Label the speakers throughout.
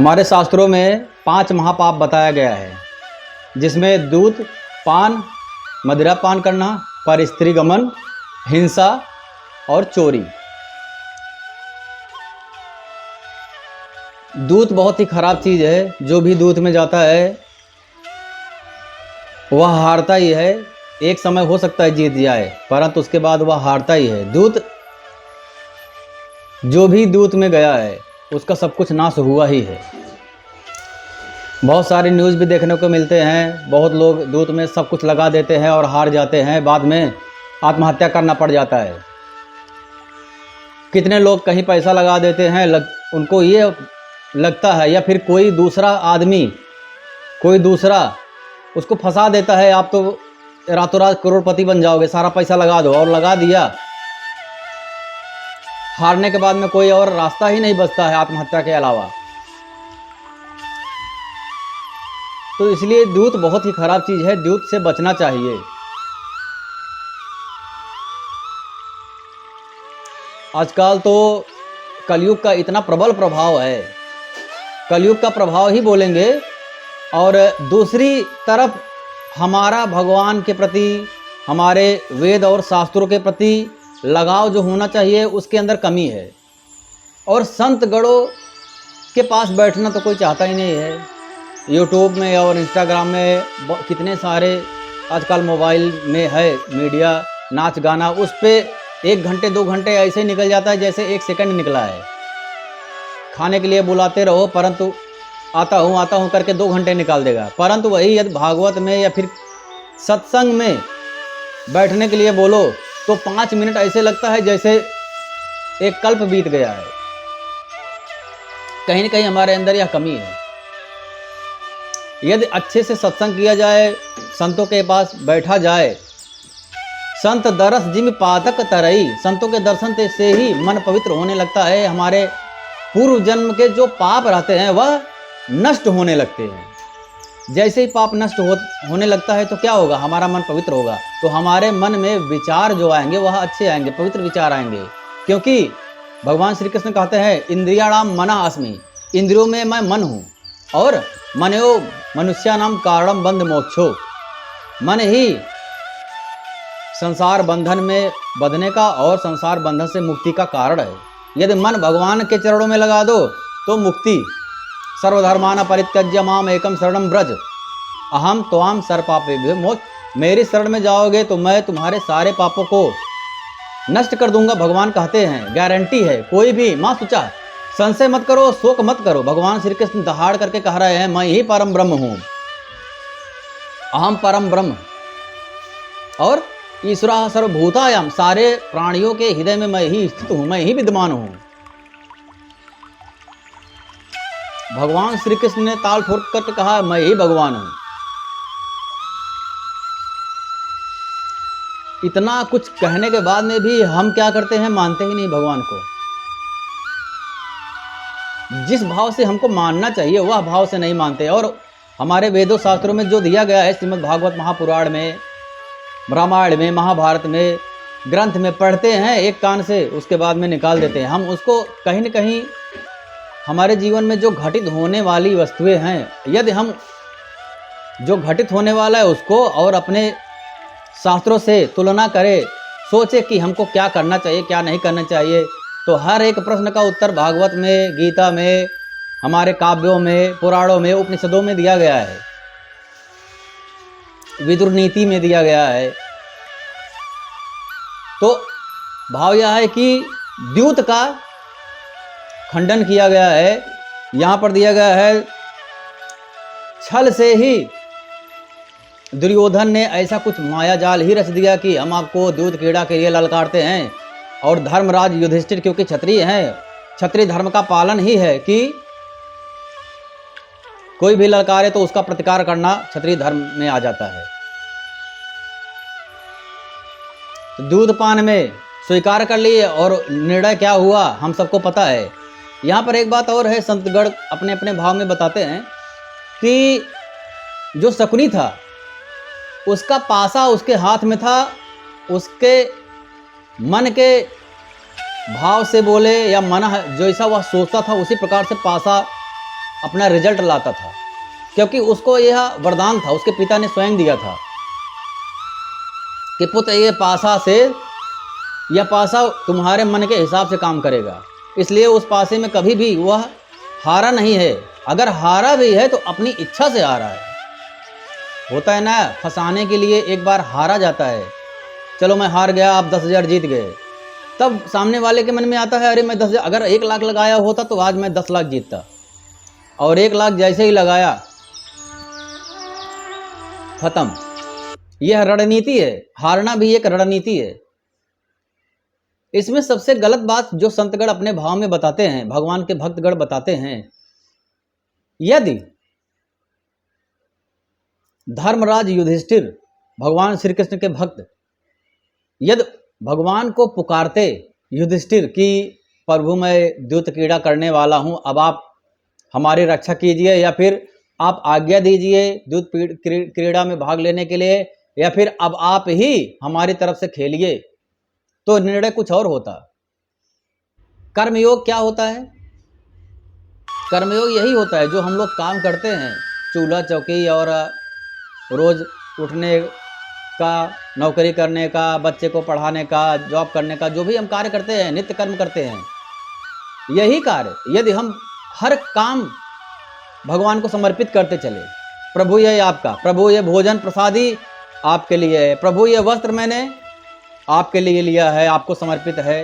Speaker 1: हमारे शास्त्रों में 5 महापाप बताया गया है, जिसमें दूध पान, मदिरा पान करना, परस्त्री गमन, हिंसा और चोरी। दूध बहुत ही खराब चीज़ है। जो भी दूध में जाता है वह हारता ही है। एक समय हो सकता है जीत जाए, परंतु उसके बाद वह हारता ही है। दूध, जो भी दूध में गया है उसका सब कुछ नाश हुआ ही है। बहुत सारे न्यूज़ भी देखने को मिलते हैं, बहुत लोग दूध में सब कुछ लगा देते हैं और हार जाते हैं, बाद में आत्महत्या करना पड़ जाता है। कितने लोग कहीं पैसा लगा देते हैं, उनको ये लगता है, या फिर कोई दूसरा आदमी, कोई दूसरा उसको फंसा देता है, आप तो रातों रात करोड़पति बन जाओगे, सारा पैसा लगा दो, और लगा दिया। हारने के बाद में कोई और रास्ता ही नहीं बचता है आत्महत्या के अलावा। तो इसलिए दूध बहुत ही खराब चीज़ है, दूध से बचना चाहिए। आजकल तो कलयुग का इतना प्रबल प्रभाव है, कलयुग का प्रभाव ही बोलेंगे। और दूसरी तरफ हमारा भगवान के प्रति, हमारे वेद और शास्त्रों के प्रति लगाव जो होना चाहिए उसके अंदर कमी है। और संत गणों के पास बैठना तो कोई चाहता ही नहीं है। यूट्यूब में और इंस्टाग्राम में कितने सारे आजकल मोबाइल में है मीडिया, नाच गाना, उस पर 1 घंटे 2 घंटे ऐसे ही निकल जाता है जैसे 1 सेकंड निकला है। खाने के लिए बुलाते रहो, परंतु आता हूँ करके 2 घंटे निकाल देगा। परंतु वही यदि भागवत में या फिर सत्संग में बैठने के लिए बोलो तो 5 मिनट ऐसे लगता है जैसे एक कल्प बीत गया है। कहीं न कहीं हमारे अंदर यह कमी है। यदि अच्छे से सत्संग किया जाए, संतों के पास बैठा जाए, संत दरस जिम पातक तरई, संतों के दर्शन से ही मन पवित्र होने लगता है। हमारे पूर्व जन्म के जो पाप रहते हैं वह नष्ट होने लगते हैं। जैसे ही पाप नष्ट होने लगता है तो क्या होगा, हमारा मन पवित्र होगा, तो हमारे मन में विचार जो आएंगे वह अच्छे आएंगे, पवित्र विचार आएंगे। क्योंकि भगवान श्री कृष्ण कहते हैं इंद्रियाणाम मना अस्मि, इंद्रियों में मैं मन हूँ, और मनयो मनुष्यानाम कारणम बंध मोक्षो, मन ही संसार बंधन में बंधने का और संसार बंधन से मुक्ति का कारण है। यदि मन भगवान के चरणों में लगा दो तो मुक्ति। सर्वधर्माना परित्यज्य माम एकम शरणम ब्रज, अहम त्वाम सर्वपापेभ्यो मोक्ष। मेरी शरण में जाओगे तो मैं तुम्हारे सारे पापों को नष्ट कर दूंगा। भगवान कहते हैं, गारंटी है। कोई भी माँ सोचा, संशय मत करो, शोक मत करो। भगवान श्री कृष्ण दहाड़ करके कह रहे हैं, मैं ही परम ब्रह्म हूँ, अहम परम ब्रह्म। और ईश्वरः सर्वभूतायाम, सारे प्राणियों के हृदय में मैं ही स्थित हूँ, मैं ही विद्यमान हूँ। भगवान श्री कृष्ण ने ताल ठोक करके कहा, मैं ही भगवान हूँ। इतना कुछ कहने के बाद में भी हम क्या करते हैं, मानते ही नहीं भगवान को। जिस भाव से हमको मानना चाहिए वह भाव से नहीं मानते। और हमारे वेदों शास्त्रों में जो दिया गया है, श्रीमद् भागवत महापुराण में, रामायण में, महाभारत में, ग्रंथ में पढ़ते हैं एक कान से, उसके बाद में निकाल देते हैं। हम उसको कहीं न कहीं हमारे जीवन में जो घटित होने वाली वस्तुएं हैं, यदि हम जो घटित होने वाला है उसको और अपने शास्त्रों से तुलना करें, सोचे कि हमको क्या करना चाहिए, क्या नहीं करना चाहिए, तो हर एक प्रश्न का उत्तर भागवत में, गीता में, हमारे काव्यों में, पुराणों में, उपनिषदों में दिया गया है, विदुर नीति में दिया गया है। तो भाव यह है कि द्यूत का खंडन किया गया है। यहाँ पर दिया गया है, छल से ही दुर्योधन ने ऐसा कुछ माया जाल ही रच दिया कि हम आपको दूध कीड़ा के लिए ललकारते हैं। और धर्मराज युधिष्ठिर क्योंकि क्षत्रिय हैं, क्षत्रिय धर्म का पालन ही है कि कोई भी ललकारे तो उसका प्रतिकार करना क्षत्रिय धर्म में आ जाता है। तो दूध पान में स्वीकार कर लिए, और निर्णय क्या हुआ हम सबको पता है। यहाँ पर एक बात और है, संतगण अपने अपने भाव में बताते हैं कि जो शकुनी था उसका पासा उसके हाथ में था, उसके मन के भाव से बोले या मन जैसा वह सोचता था उसी प्रकार से पासा अपना रिजल्ट लाता था, क्योंकि उसको यह वरदान था, उसके पिता ने स्वयं दिया था कि पुत्र ये पासा से, यह पासा तुम्हारे मन के हिसाब से काम करेगा, इसलिए उस पासे में कभी भी वह हारा नहीं है। अगर हारा भी है तो अपनी इच्छा से हारा है। होता है ना, फंसाने के लिए एक बार हारा जाता है, चलो मैं हार गया, आप 10,000 जीत गए, तब सामने वाले के मन में आता है अरे मैं 10,000, अगर 1 लाख लगाया होता तो आज मैं 10 लाख जीतता, और 1 लाख जैसे ही लगाया खत्म। यह रणनीति है, हारना भी एक रणनीति है। इसमें सबसे गलत बात जो संतगण अपने भाव में बताते हैं, भगवान के भक्तगण बताते हैं, यदि धर्मराज युधिष्ठिर भगवान श्री कृष्ण के भक्त यदि भगवान को पुकारते युधिष्ठिर कि प्रभु मैं द्यूत क्रीड़ा करने वाला हूं, अब आप हमारी रक्षा कीजिए, या फिर आप आज्ञा दीजिए द्यूत क्रीड़ा में भाग लेने के लिए, या फिर अब आप ही हमारी तरफ से खेलिए, तो निर्णय कुछ और होता। कर्मयोग क्या होता है? कर्मयोग यही होता है जो हम लोग काम करते हैं, चूल्हा चौकी और रोज उठने का, नौकरी करने का, बच्चे को पढ़ाने का, जॉब करने का, जो भी हम कार्य करते हैं, नित्य कर्म करते हैं, यही कार्य यदि हम हर काम भगवान को समर्पित करते चले, प्रभु ये आपका, प्रभु ये भोजन प्रसादी आपके लिए है, प्रभु ये वस्त्र मैंने आपके लिए लिया है, आपको समर्पित है,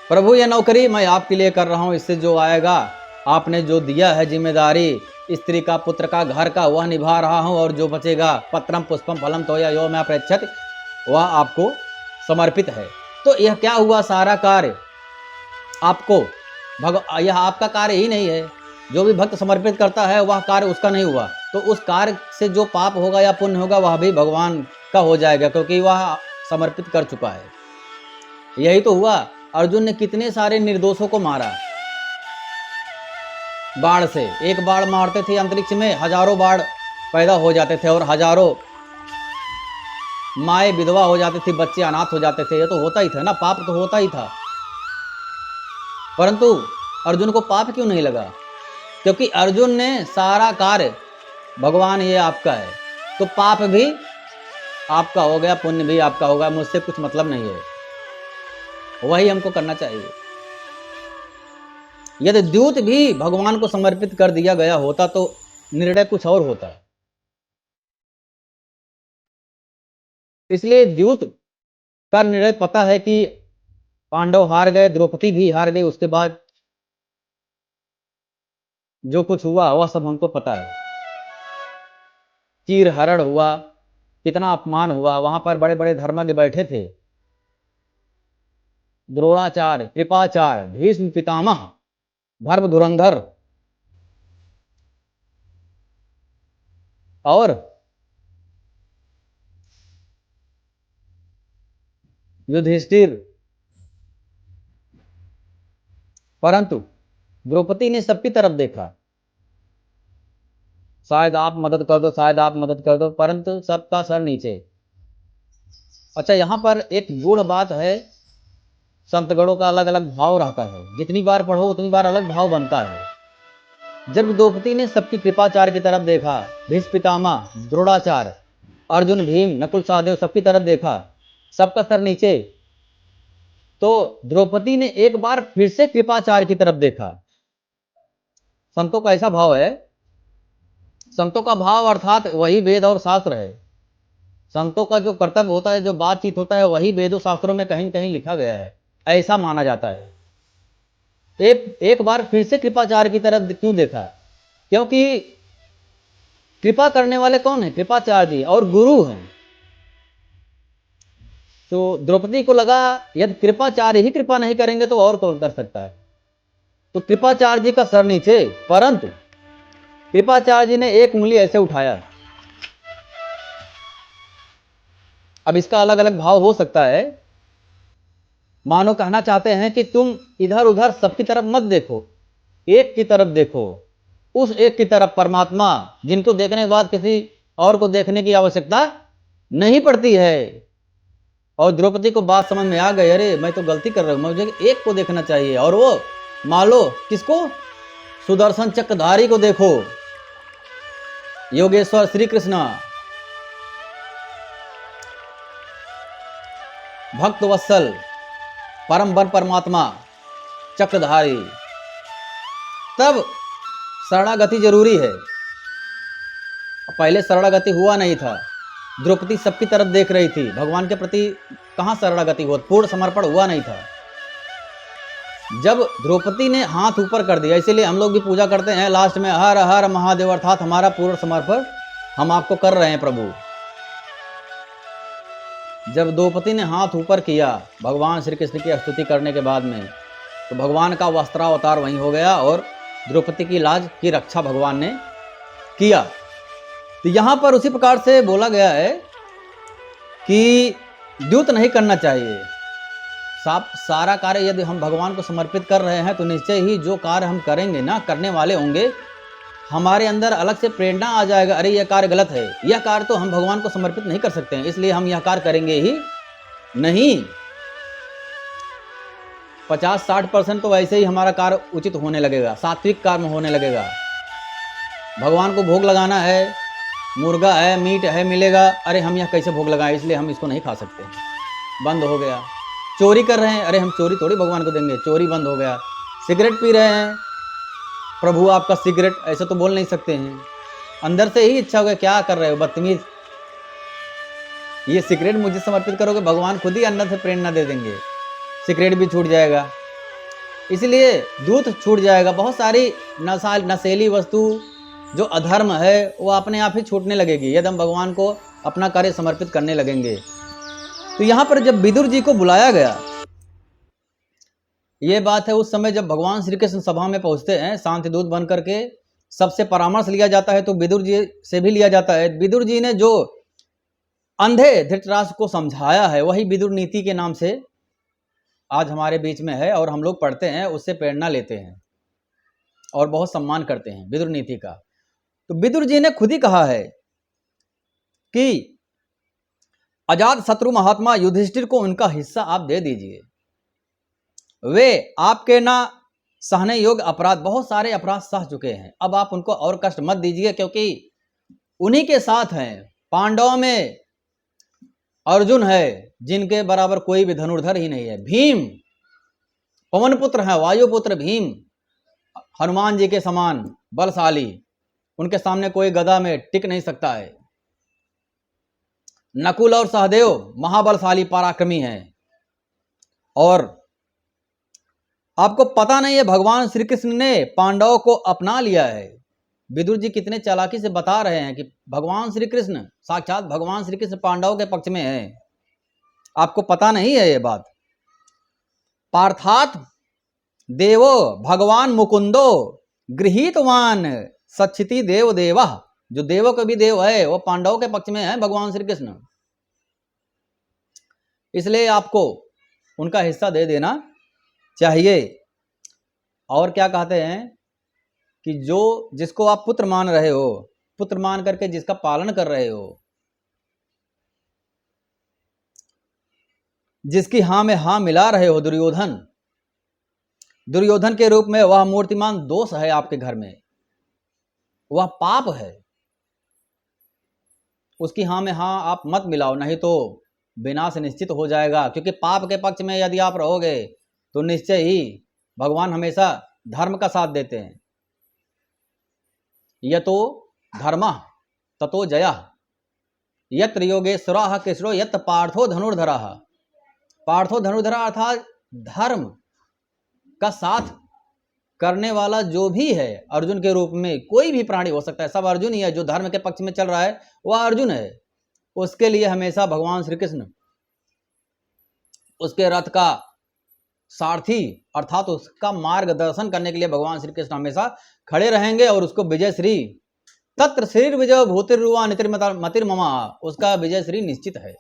Speaker 1: प्रभु ये नौकरी मैं आपके लिए कर रहा हूं, इससे जो आएगा आपने जो दिया है जिम्मेदारी, स्त्री का, पुत्र का, घर का, वह निभा रहा हूं, और जो बचेगा पत्रम पुष्पम फलम तोया यो मैं प्रेक्षत, वह आपको समर्पित है। तो यह क्या हुआ, सारा कार्य आपको यह आपका कार्य ही नहीं है, जो भी भक्त समर्पित करता है वह कार्य उसका नहीं हुआ, तो उस कार्य से जो पाप होगा या पुण्य होगा वह भी भगवान का हो जाएगा, क्योंकि वह समर्पित कर चुका है। यही तो हुआ, अर्जुन ने कितने सारे निर्दोषों को मारा बाण से, एक बाण मारते थे अंतरिक्ष में हजारों बाण पैदा हो जाते थे, और हजारों माए विधवा हो जाती थी, बच्चे अनाथ हो जाते थे, ये तो होता ही था ना, पाप तो होता ही था। परंतु अर्जुन को पाप क्यों नहीं लगा? क्योंकि अर्जुन ने सारा कार्य भगवान ये आपका है, तो पाप भी आपका हो गया, पुण्य भी आपका होगा, मुझसे कुछ मतलब नहीं है, वही हमको करना चाहिए। यदि द्यूत भी भगवान को समर्पित कर दिया गया होता तो निर्णय कुछ और होता। इसलिए द्यूत का निर्णय पता है कि पांडव हार गए, द्रौपदी भी हार गई, उसके बाद जो कुछ हुआ वह सब हमको पता है। चीर हरण हुआ, कितना अपमान हुआ, वहां पर बड़े बड़े धर्मज्ञ बैठे थे, द्रोणाचार्य, कृपाचार्य, भीष्म पितामह, भर्म धुरंधर और युधिष्ठिर, परंतु द्रौपदी ने सबकी तरफ देखा, शायद आप मदद कर दो, शायद आप मदद कर दो, परंतु सबका सर नीचे। अच्छा, यहां पर एक गूढ़ बात है, संतगणों का अलग अलग भाव रहता है, जितनी बार पढ़ो उतनी बार अलग भाव बनता है। जब द्रौपदी ने सबकी कृपाचार्य की तरफ देखा, भीष्म पितामह, द्रोणाचार्य, अर्जुन, भीम, नकुल, सहदेव, सबकी तरफ देखा, सबका सर नीचे, तो द्रौपदी ने एक बार फिर से कृपाचार्य की तरफ देखा। संतों का ऐसा भाव है, संतों का भाव अर्थात वही वेद और शास्त्र है। संतों का जो कर्तव्य होता है, जो बातचीत होता है, वही वेदों शास्त्रों में कहीं कहीं लिखा गया है, ऐसा माना जाता है। एक बार फिर से कृपाचार्य की तरफ क्यों देखा? क्योंकि कृपा करने वाले कौन है? कृपाचार्य जी, और गुरु हैं। तो द्रौपदी को लगा यदि कृपाचार्य ही कृपा नहीं करेंगे तो और कौन कर सकता है, तो कृपाचार्य जी का सर नीचे। परंतु कृपाचार्य जी ने एक उंगली ऐसे उठाया। अब इसका अलग अलग भाव हो सकता है, मानो कहना चाहते हैं कि तुम इधर उधर सबकी तरफ मत देखो, एक की तरफ देखो, उस एक की तरफ, परमात्मा, जिनको देखने के बाद किसी और को देखने की आवश्यकता नहीं पड़ती है। और द्रौपदी को बात समझ में आ गई, अरे मैं तो गलती कर रहा हूं, मुझे एक को देखना चाहिए, और वो मालो किसको? सुदर्शन चक्रधारी को देखो, योगेश्वर श्री कृष्ण, भक्त वत्सल, परम बर परमात्मा, चक्रधारी। तब शरणागति जरूरी है। पहले शरणागति हुआ नहीं था। द्रौपदी सबकी तरफ देख रही थी, भगवान के प्रति कहाँ शरणागति हुआ, पूर्ण समर्पण हुआ नहीं था। जब द्रौपदी ने हाथ ऊपर कर दिया, इसीलिए हम लोग भी पूजा करते हैं लास्ट में, हर हर महादेव, अर्थात हमारा पूर्ण समर्पण हम आपको कर रहे हैं प्रभु। जब द्रौपदी ने हाथ ऊपर किया भगवान श्री कृष्ण की स्तुति करने के बाद में, तो भगवान का वस्त्रावतार वहीं हो गया और द्रौपदी की लाज की रक्षा भगवान ने किया। तो यहाँ पर उसी प्रकार से बोला गया है कि द्यूत नहीं करना चाहिए। सारा कार्य यदि हम भगवान को समर्पित कर रहे हैं तो निश्चय ही जो कार्य हम करेंगे ना, करने वाले होंगे, हमारे अंदर अलग से प्रेरणा आ जाएगा, अरे यह कार्य गलत है, यह कार्य तो हम भगवान को समर्पित नहीं कर सकते हैं, इसलिए हम यह कार्य करेंगे ही नहीं। 50-60% तो वैसे ही हमारा कार्य उचित होने लगेगा, सात्विक कार्य होने लगेगा। भगवान को भोग लगाना है, मुर्गा है, मीट है मिलेगा, अरे हम यह कैसे भोग लगाएं, इसलिए हम इसको नहीं खा सकते, बंद हो गया। चोरी कर रहे हैं, अरे हम चोरी थोड़ी भगवान को देंगे, चोरी बंद हो गया। सिगरेट पी रहे हैं, प्रभु आपका सिगरेट, ऐसा तो बोल नहीं सकते हैं, अंदर से ही इच्छा हो गया, क्या कर रहे हो बदतमीज, ये सिगरेट मुझे समर्पित करोगे, भगवान खुद ही अंदर से प्रेरणा दे देंगे, सिगरेट भी छूट जाएगा, इसलिए दूध छूट जाएगा। बहुत सारी नशीली वस्तु जो अधर्म है वो अपने आप ही छूटने लगेगी यदि हम भगवान को अपना कार्य समर्पित करने लगेंगे। तो यहाँ पर जब विदुर जी को बुलाया गया, ये बात है उस समय जब भगवान श्री कृष्ण सभा में पहुंचते हैं, शांति दूत बन करके सबसे परामर्श लिया जाता है, तो विदुर जी से भी लिया जाता है। विदुर जी ने जो अंधे धृतराष्ट्र को समझाया है, वही विदुर नीति के नाम से आज हमारे बीच में है और हम लोग पढ़ते हैं, उससे प्रेरणा लेते हैं और बहुत सम्मान करते हैं विदुर नीति का। तो विदुर जी ने खुद ही कहा है कि अजात शत्रु महात्मा युधिष्ठिर को उनका हिस्सा आप दे दीजिए, वे आपके ना सहने योग्य अपराध, बहुत सारे अपराध सह चुके हैं, अब आप उनको और कष्ट मत दीजिए, क्योंकि उन्हीं के साथ हैं। पांडवों में अर्जुन है जिनके बराबर कोई भी धनुर्धर ही नहीं है, भीम पवन पुत्र है, वायुपुत्र भीम हनुमान जी के समान बलशाली, उनके सामने कोई गदा में टिक नहीं सकता है। नकुल और सहदेव महाबलशाली पराक्रमी हैं। और आपको पता नहीं है भगवान श्री कृष्ण ने पांडवों को अपना लिया है। विदुर जी कितने चालाकी से बता रहे हैं कि भगवान श्री कृष्ण, साक्षात भगवान श्री कृष्ण पांडवों के पक्ष में है, आपको पता नहीं है ये बात। पार्थात देवो भगवान मुकुंदो गृहीतवान सच्छिति देव देवा, जो देवों के भी देव है वो पांडवों के पक्ष में है भगवान श्री कृष्ण, इसलिए आपको उनका हिस्सा दे देना चाहिए। और क्या कहते हैं कि जो जिसको आप पुत्र मान रहे हो, पुत्र मान करके जिसका पालन कर रहे हो, जिसकी हां में हां मिला रहे हो, दुर्योधन के रूप में, वह मूर्तिमान दोष है आपके घर में, वह पाप है, उसकी हां में हां आप मत मिलाओ, नहीं तो विनाश निश्चित हो जाएगा। क्योंकि पाप के पक्ष में यदि आप रहोगे तो निश्चय ही भगवान हमेशा धर्म का साथ देते हैं। यतो धर्म ततो जया, यत्र योगेश्वरः कृष्णो यत् पार्थो धनुर्धरः। पार्थो धनुर्धर अर्थात धर्म का साथ करने वाला जो भी है, अर्जुन के रूप में कोई भी प्राणी हो सकता है, सब अर्जुन ही है। जो धर्म के पक्ष में चल रहा है वह अर्जुन है, उसके लिए हमेशा भगवान श्री कृष्ण उसके रथ का सारथी अर्थात उसका मार्गदर्शन करने के लिए भगवान श्री कृष्ण हमेशा खड़े रहेंगे और उसको विजय श्री तत्र श्री विजय भूतिर्वा नितिर्मतिर्ममा, उसका विजय श्री निश्चित है।